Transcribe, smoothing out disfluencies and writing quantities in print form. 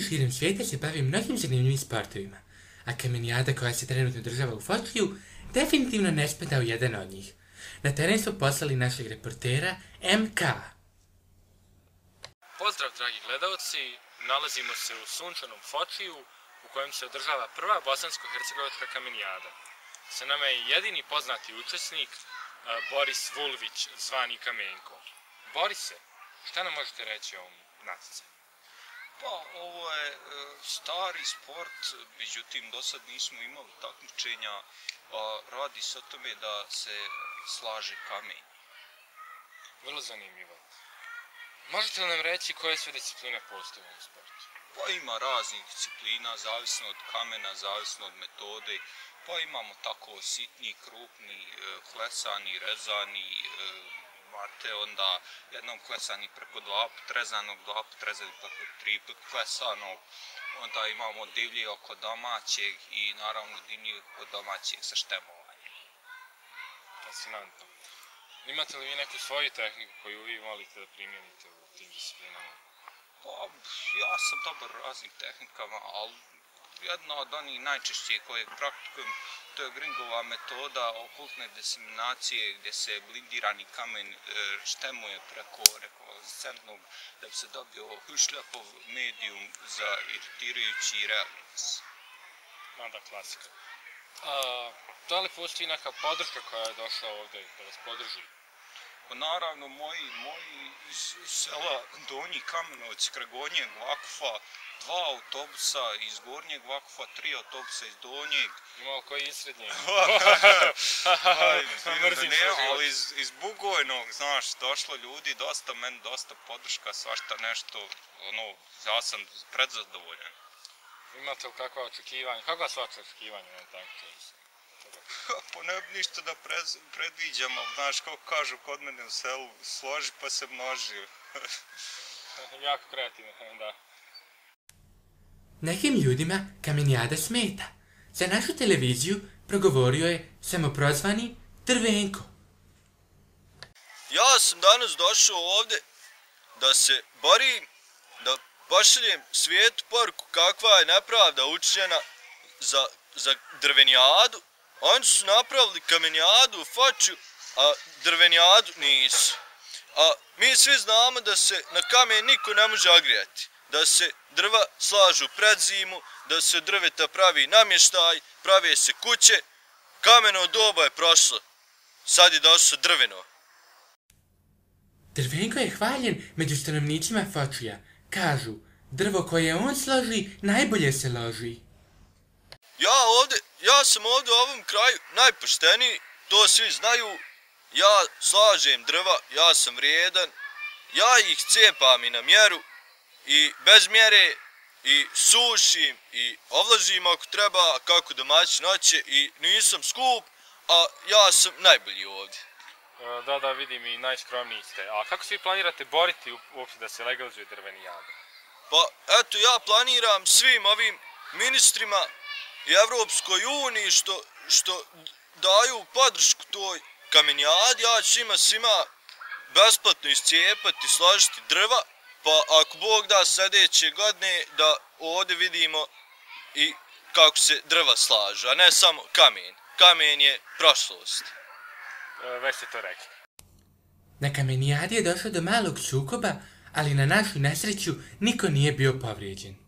širom svijeta se bavi mnogim zanimljivim sportovima, a kamenijada koja se trenutno održava u Fočiju definitivno ne spada u jedan od njih. Na teren smo poslali našeg reportera MK. Pozdrav dragi gledalci, nalazimo se u sunčanom Fočiju u kojem se održava prva bosansko-hercegovačka kamenijada. Sa nama je jedini poznati učesnik Boris Vulvić, zvani Kamenko. Borise, šta nam možete reći o ovom natjecanju? Pa, ovo je stari sport, međutim, do sad nismo imali takmičenja, a radi se o tome da se slaže kamen. Vrlo zanimljivo. Možete li nam reći koje sve discipline postoje u ovom sportu? Pa ima raznih disciplina, zavisno od kamena, zavisno od metode. Pa imamo tako sitni, krupni, klesani, rezani, mate, onda jednom klesani preko dva put rezanog, dva put rezani preko tri put klesanog. Onda imamo divlje oko domaćeg i naravno divlje oko domaćeg sa štemovanjem. Fascinantno. Imate li vi neku svoju tehniku koju vi volite da primijenite u tim disciplinama? Pa, ja sam dobar u raznim tehnikama, ali jedna od onih najčešćih koje praktikujem, to je Gringova metoda okultne diseminacije gdje se blindirani kamen štemuje preko rekonvalescentnog da bi se dobio hušljapov medijum za iritirajući relaks. Mada klasika. Da li postoji neka podrška koja je došla ovdje da vas podrži? Pa naravno, moji iz sela Donji Kamenovci, kraj Gornjeg Vakufa, 2 autobusa iz Gornjeg Vakufa, 3 autobusa iz Donjeg. Imao koji iz Srednjeg? Ali iz Bugojnog, znaš, došlo ljudi, dosta meni, dosta podrška, svašta nešto, ja sam predzadovoljan. Imate li kakva očekivanja? Kakva su vaše očekivanja na takmičenju? Pa ne bi ništa da predviđamo, znaš, kako kažu kod mene u selu, složi pa se množi. Jako kreativno, da. Nekim ljudima kamenijada smeta. Za našu televiziju progovorio je samoprozvani Drvenko. Ja sam danas došao ovdje da se borim, da pošaljem svijetu poruku kakva je nepravda učinjena za drvenijadu. Oni su napravili kamenijadu u Fočju, a drvenijadu nisu. A mi svi znamo da se na kamen niko ne može agrijati. Da se drva slažu pred zimu, da se drveta pravi namještaj, prave se kuće. Kameno doba je prošlo. Sad je došlo drveno. Drvenko je hvaljen među stanovnicima Fočija. Kažu, drvo koje on složi, najbolje se loži. Ja sam ovdje u ovom kraju najpošteniji, to svi znaju. Ja slažem drva, ja sam vrijedan, ja ih cijepam i na mjeru i bez mjere i sušim i ovlažim ako treba kako domaćin hoće i nisam skup, a ja sam najbolji ovdje. Da, vidim i najskromniji ste. A kako svi planirate boriti uopšte da se legalizuje drvenijada? Pa eto, ja planiram svim ovim ministrima i Evropskoj uniji što daju podršku toj kamenijadi, ja ću svima besplatno iscijepati, složiti drva, pa ako Bog da sljedeće godine da ovdje vidimo i kako se drva slažu, a ne samo kamen. Kamen je prošlost. Već ste to rekli. Na kamenijadi je došlo do malog sukoba, ali na našu nesreću niko nije bio povrijeđen.